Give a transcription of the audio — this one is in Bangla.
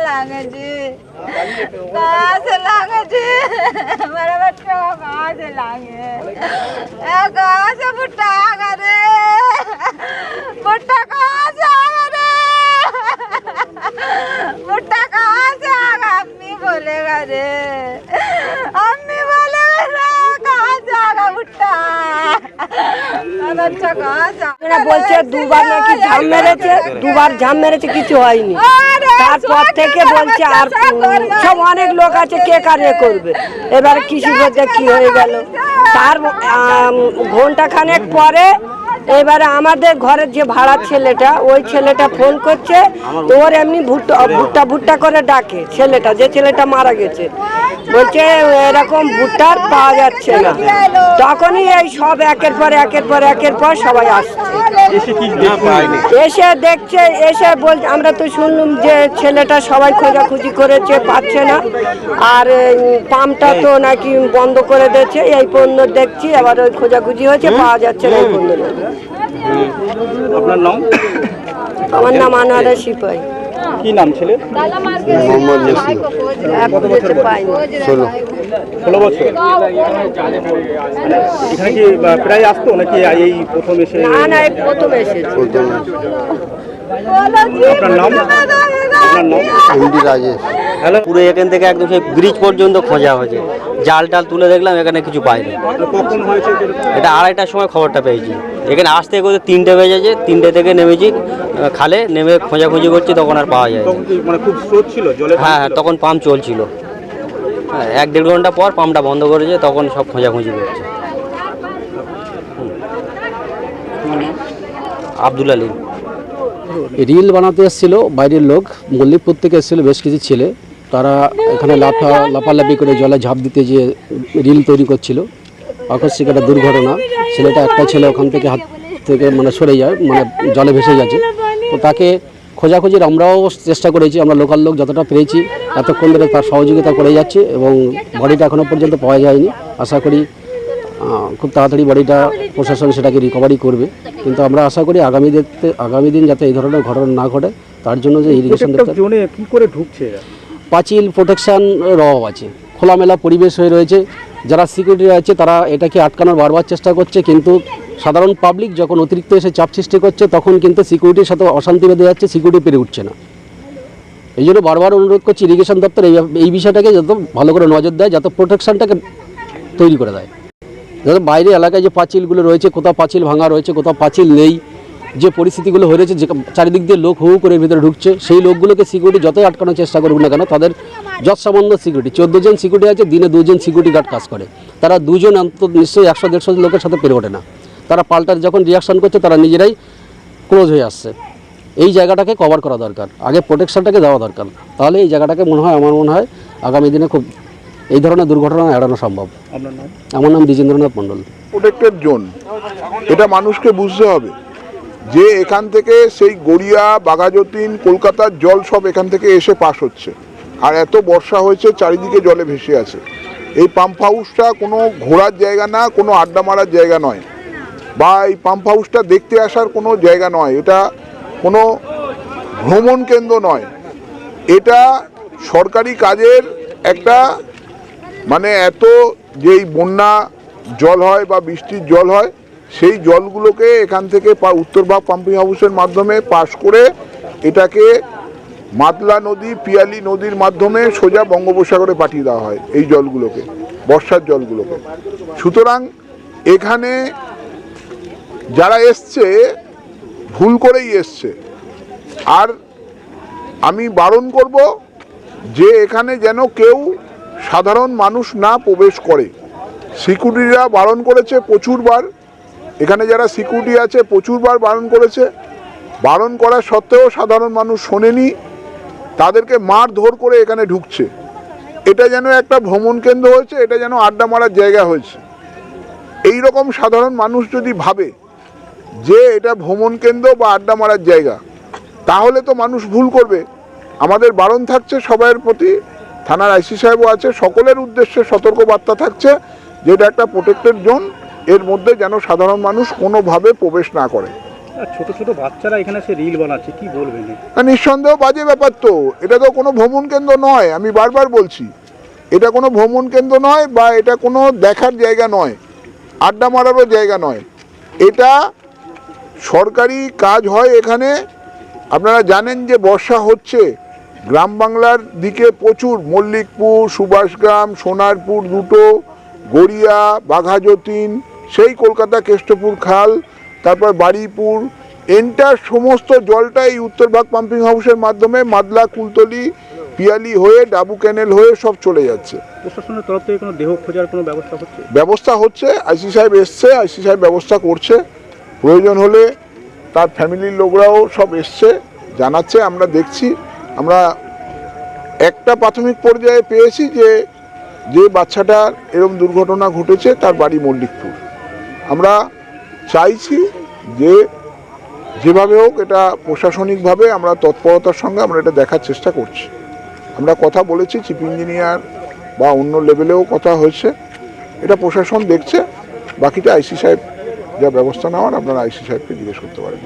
लागे जी, कहाँ से लागे जी, मेरे बच्चों को कहाँ से लागे, कहाँ से भुट्टा आगा रे, भुट्टा कहाँ से आगा रे, भुट्टा कहाँ से आगा, अम्मी बोलेगा रे, अम्मी बोलेगा रे, कहाँ से आगा भुट्टा, बच्चा कहाँ से आगा, বলছে দুবার নাকি ঝাম মেরেছে, দুবার ঝাম মেরেছে, কিছু হয়নি। তারপর থেকে বলছে আর সব অনেক লোক আছে, কে কারে করবে। এবার কৃষি বলতে কি হয়ে গেল, তার ঘন্টা খানেক পরে এবারে আমাদের ঘরের যে ভাড়া ছেলেটা, ওই ছেলেটা ফোন করছে, তো ওর এমনি ভুট্টা ভুট্টা করে ডাকে ছেলেটা, যে ছেলেটা মারা গেছে, বলছে এরকম ভুট্টা পাওয়া যাচ্ছে না। তখনই এই সব একের পর সবাই আসছে, এসে দেখছে, এসে বলছে আমরা তো শুনলাম যে ছেলেটা সবাই খোঁজাখুঁজি করেছে, পাচ্ছে না, আর পাম্পটা তো নাকি বন্ধ করে দিয়েছে, এই পণ্য দেখছি। আবার ওই খোঁজাখুঁজি হয়েছে, পাওয়া যাচ্ছে না এই পণ্য। আপনার নাম? আমার নাম আনোয়ারা সিপাহী। কি নাম ছেলে? মোহাম্মদ জসিম। কত বছর? 16 বছর। এখানে কি প্রায় আসতো নাকি এই প্রথম এসে? না এই প্রথম এসেছে। আপনার নাম? আপনার নাম? এমডি রাজেশ। পুরো এখান থেকে একদম সেই ব্রিজ পর্যন্ত খোঁজা হয়েছে, জাল টাল তুলে দেখলাম, এখানে কিছু পাইনি। কখন হয়েছে এটা 2:30টার সময় খবরটা পেয়েছি। এখানে আসতে করে 3টে বেজেছে, 3টে থেকে নেমেছি খালে, নেমে খোঁজাখুঁজি করছি, তখন আর পাওয়া যায়। মানে খুব স্রোত ছিল জলে? হ্যাঁ, তখন পাম্প চলছিল। 1-1.5 ঘন্টা পর পাম্পটা বন্ধ করেছে, তখন সব খোঁজাখুঁজি করছে। আব্দুল আলী। রিল বানাতে এসেছিল বাইরের লোক, মল্লিকপুর থেকে এসেছিল বেশ কিছু ছেলে, তারা এখানে লাফালাফি করে জলে ঝাঁপ দিতে যে রিল তৈরি করছিল। আকস্মিক একটা দুর্ঘটনা, ছেলেটা একটা ছেলে ওখান থেকে হাত থেকে মানে সরে যায়, মানে জলে ভেসে যাচ্ছে। তো তাকে খোঁজাখুঁজির আমরাও চেষ্টা করেছি, আমরা লোকাল লোক যতটা পেরেছি এতক্ষণ ধরে তার সহযোগিতা করে যাচ্ছে, এবং বডিটা এখনও পর্যন্ত পাওয়া যায়নি। আশা করি খুব তাড়াতাড়ি বডিটা প্রশাসন সেটাকে রিকভারি করবে, কিন্তু আমরা আশা করি আগামী দিন যাতে এই ধরনের ঘটনা না ঘটে, তার জন্য যে ইরিগেশন জোনে কি করে ঢুকছে? পাঁচিল প্রোটেকশানের অভাব আছে, খোলামেলা পরিবেশ হয়ে রয়েছে, যারা সিকিউরিটি আছে তারা এটাকে আটকানোর বারবার চেষ্টা করছে, কিন্তু সাধারণ পাবলিক যখন অতিরিক্ত এসে চাপ সৃষ্টি করছে, তখন কিন্তু সিকিউরিটির সাথে অশান্তি বেঁধে যাচ্ছে, সিকিউরিটি পেরে উঠছে না। এই জন্য বারবার অনুরোধ করছি ইরিগেশন দপ্তর এই বিষয়টাকে যত ভালো করে নজর দেয়, যাতে প্রোটেকশানটাকে তৈরি করে দেয়, যাতে বাইরে এলাকায় যে পাঁচিলগুলো রয়েছে, কোথাও পাঁচিল ভাঙা রয়েছে, কোথাও পাঁচিল নেই, যে পরিস্থিতিগুলো হয়ে রয়েছে, যে চারিদিক দিয়ে লোক হু করে ভিতরে ঢুকছে, সেই লোকগুলোকে সিকিউরিটি যতই আটকানোর চেষ্টা করুক না কেন, তাদের যৎসামান্য সিকিউরিটি, 14 জন সিকিউরিটি আছে, দিনে 2 জন সিকিউরিটি গার্ড কাজ করে, তারা 2 জন অন্তত নিশ্চয়ই 100-150 লোকের সাথে পেরে ওঠে না। তারা পাল্টার যখন রিয়াকশন করছে, তারা নিজেরাই ক্লোজ হয়ে আসছে। এই জায়গাটাকে কভার করা দরকার, আগে প্রোটেকশনটাকে দেওয়া দরকার, তাহলে এই জায়গাটাকে আমার মনে হয় আগামী দিনে খুব এই ধরনের দুর্ঘটনা এড়ানো সম্ভব। আমার নাম দ্বিজেন্দ্রনাথ মণ্ডল। প্রোটেক্টেড জোন, এটা মানুষকে বুঝতে হবে যে এখান থেকে সেই গড়িয়া, বাঘাযতীন, কলকাতার জল সব এখান থেকে এসে পাস হচ্ছে, আর এত বর্ষা হয়েছে, চারিদিকে জলে ভেসে আছে। এই পাম্প হাউসটা কোনো ঘোরার জায়গা না, কোনো আড্ডা মারার জায়গা নয়, বা এই পাম্প হাউসটা দেখতে আসার কোনো জায়গা নয়, এটা কোনো ভ্রমণ কেন্দ্র নয়, এটা সরকারি কাজের একটা, মানে এত যেই বন্যা জল হয় বা বৃষ্টির জল হয়, সেই জলগুলোকে এখান থেকে উত্তরভাগ পাম্পিং হাউসের মাধ্যমে পাস করে এটাকে মাতলা নদী, পিয়ালি নদীর মাধ্যমে সোজা বঙ্গোপসাগরে পাঠিয়ে দেওয়া হয় এই জলগুলোকে, বর্ষার জলগুলোকে। সুতরাং এখানে যারা এসছে ভুল করেই এসছে, আর আমি বারণ করব যে এখানে যেন কেউ সাধারণ মানুষ না প্রবেশ করে। সিকিউরিটিরা বারণ করেছে প্রচুরবার, এখানে যারা সিকিউরিটি আছে প্রচুরবার বারণ করেছে, বারণ করা সত্ত্বেও সাধারণ মানুষ শোনেনি, তাদেরকে মারধর করে এখানে ঢুকছে। এটা যেন একটা ভ্রমণ কেন্দ্র হয়েছে, এটা যেন আড্ডা মারার জায়গা হয়েছে। এই রকম সাধারণ মানুষ যদি ভাবে যে এটা ভ্রমণ কেন্দ্র বা আড্ডা মারার জায়গা, তাহলে তো মানুষ ভুল করবে। আমাদের বারণ থাকছে সবাইয়ের প্রতি, থানার আইসি সাহেবও আছে, সকলের উদ্দেশ্যে সতর্ক বার্তা থাকছে যে এটা একটা প্রোটেক্টেড জোন, এর মধ্যে যেন সাধারণ মানুষ কোনোভাবে প্রবেশ না করে। আর ছোট ছোট বাচ্চারা এখানে এসে রিল বানাচ্ছে, কি বলবেন? না, নিঃসন্দেহ বাজে ব্যাপার তো। এটা তো কোনো ভ্রমণ কেন্দ্র নয়, আমি বারবার বলছি এটা কোনো ভ্রমণ কেন্দ্র নয় বা এটা কোনো দেখার জায়গা নয়, আড্ডা মারারও জায়গা নয়। এটা সরকারি কাজ হয় এখানে। আপনারা জানেন যে বর্ষা হচ্ছে, গ্রাম বাংলার দিকে প্রচুর, মল্লিকপুর, সুভাষগ্রাম, সোনারপুর দুটো, গড়িয়া, বাঘাযতীন, সেই কলকাতা কেষ্টপুর খাল, তারপর বারুইপুর, এন্টার সমস্ত জলটা এই উত্তরভাগ পাম্পিং হাউসের মাধ্যমে মাদলা, কুলতলি, পিয়ালি হয়ে ডাবু ক্যানেল হয়ে সব চলে যাচ্ছে। প্রশাসনের তরফ থেকে কোনো দেহ খোঁজার কোনো ব্যবস্থা হচ্ছে? ব্যবস্থা হচ্ছে, আইসি সাহেব এসছে, আইসি সাহেব ব্যবস্থা করছে। প্রয়োজন হলে তার ফ্যামিলির লোকরাও সব এসছে, জানাচ্ছে, আমরা দেখছি। আমরা একটা প্রাথমিক পর্যায়ে পেয়েছি যে বাচ্চাটার এরকম দুর্ঘটনা ঘটেছে তার বাড়ি মল্লিকপুর। আমরা চাইছি যে যেভাবে হোক এটা প্রশাসনিকভাবে আমরা তৎপরতার সঙ্গে আমরা এটা দেখার চেষ্টা করছি। আমরা কথা বলেছি, চিফ ইঞ্জিনিয়ার বা অন্য লেভেলেও কথা হয়েছে, এটা প্রশাসন দেখছে। বাকিটা আইসি সাহেব যা ব্যবস্থা নেওয়ার আপনারা আইসি সাহেবকে জিজ্ঞেস করতে পারেন।